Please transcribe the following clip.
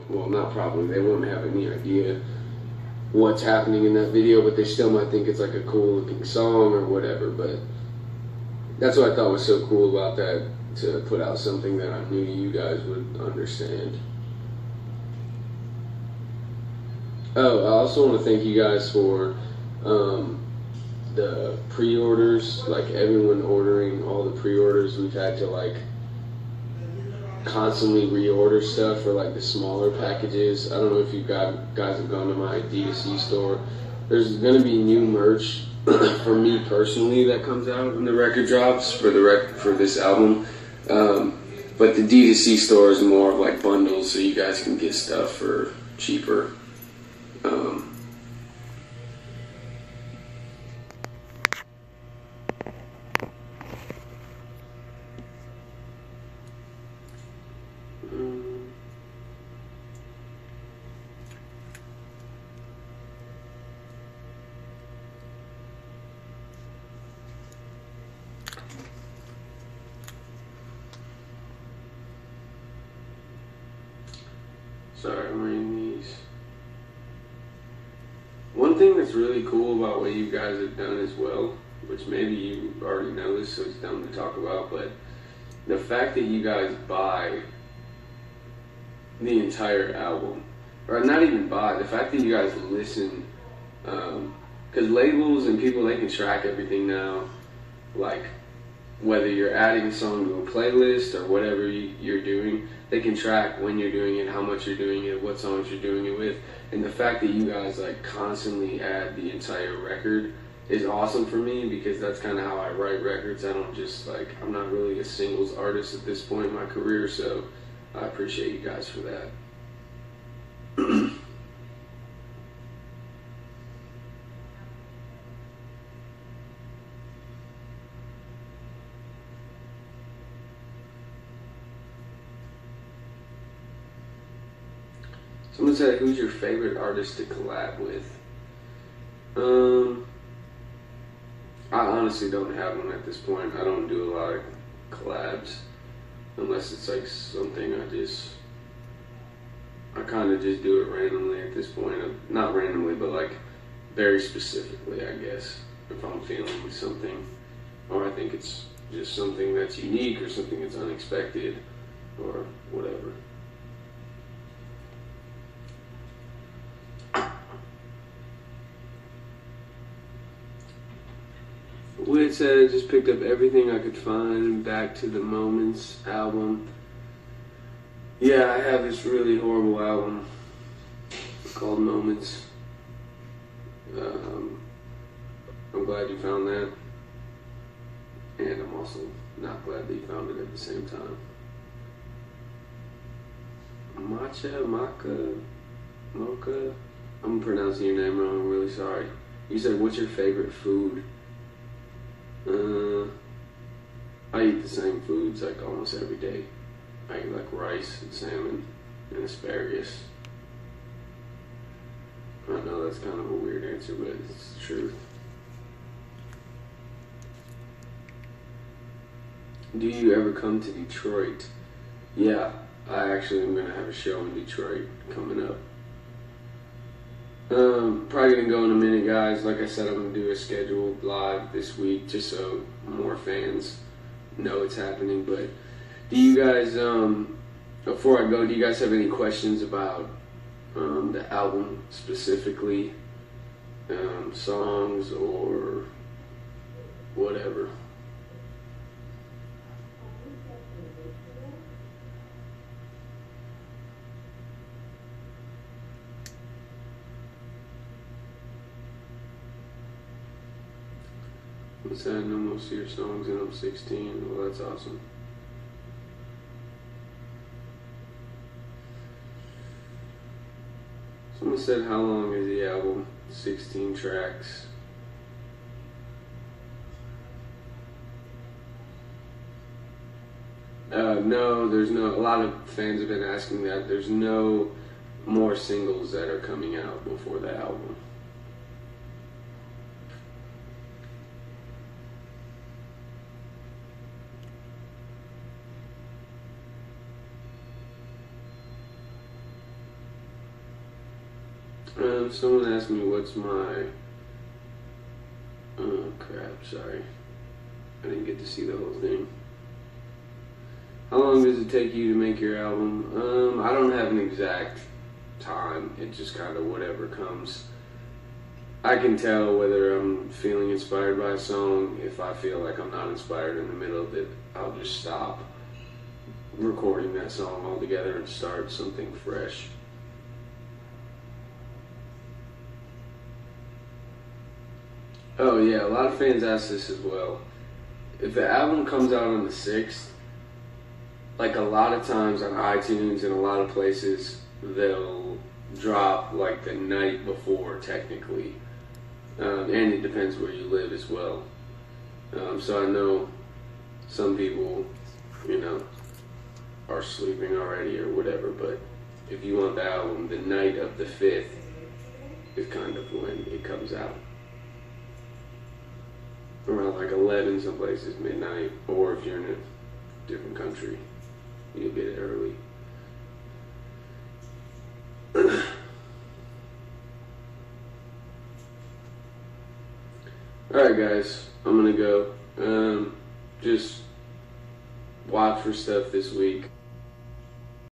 well, not probably, they wouldn't have any idea what's happening in that video, but they still might think it's like a cool looking song or whatever. But that's what I thought was so cool about that, to put out something that I knew you guys would understand. Oh, I also want to thank you guys for the pre-orders, like everyone ordering, all the pre-orders. We've had to like constantly reorder stuff for like the smaller packages. I don't know if you guys have gone to my D2C store. There's going to be new merch for me personally that comes out when the record drops for this album. But the D2C store is more of like bundles, so you guys can get stuff for cheaper. Sorry, I'm reading these. One thing that's really cool about what you guys have done as well, which maybe you already know this, so it's dumb to talk about, but the fact that you guys buy the entire album, or not even buy, the fact that you guys listen, because labels and people, they can track everything now, like whether you're adding a song to a playlist or whatever you're doing, they can track when you're doing it, how much you're doing it, what songs you're doing it with. And the fact that you guys like constantly add the entire record is awesome for me, because that's kind of how I write records. I don't just like, I'm not really a singles artist at this point in my career, so I appreciate you guys for that. Someone said, who's your favorite artist to collab with? I honestly don't have one at this point. I don't do a lot of collabs unless it's like something I kind of just do it randomly at this point. Not randomly, but like very specifically, I guess. If I'm feeling something, or I think it's just something that's unique or something that's unexpected or whatever. Wit said, I just picked up everything I could find, Back to the Moments album. Yeah, I have this really horrible album called Moments. I'm glad you found that. And I'm also not glad that you found it at the same time. Mocha? I'm pronouncing your name wrong, I'm really sorry. You said, what's your favorite food? I eat the same foods like almost every day. I eat like rice and salmon and asparagus. I know that's kind of a weird answer, but it's the truth. Do you ever come to Detroit? Yeah, I actually am going to have a show in Detroit coming up. Probably going to go in a minute, guys. Like I said, I'm going to do a scheduled live this week just so more fans know it's happening. But do you guys, before I go, do you guys have any questions about the album specifically? Songs or whatever? I said I know most of your songs and I'm 16. Well, that's awesome. Someone said, how long is the album? 16 tracks. No, there's no, a lot of fans have been asking that. There's no more singles that are coming out before the album. Someone asked me what's my... Oh crap, sorry. I didn't get to see the whole thing. How long does it take you to make your album? I don't have an exact time. It just kind of whatever comes. I can tell whether I'm feeling inspired by a song. If I feel like I'm not inspired in the middle of it, I'll just stop recording that song altogether and start something fresh. Oh yeah, a lot of fans ask this as well. If the album comes out on the 6th, like a lot of times on iTunes and a lot of places, they'll drop like the night before technically. And it depends where you live as well. So I know some people, you know, are sleeping already or whatever, but if you want the album, the night of the 5th is kind of when it comes out. Around like 11 some places, midnight, or if you're in a different country, you'll get it early. Alright guys, I'm gonna go. Just watch for stuff this week.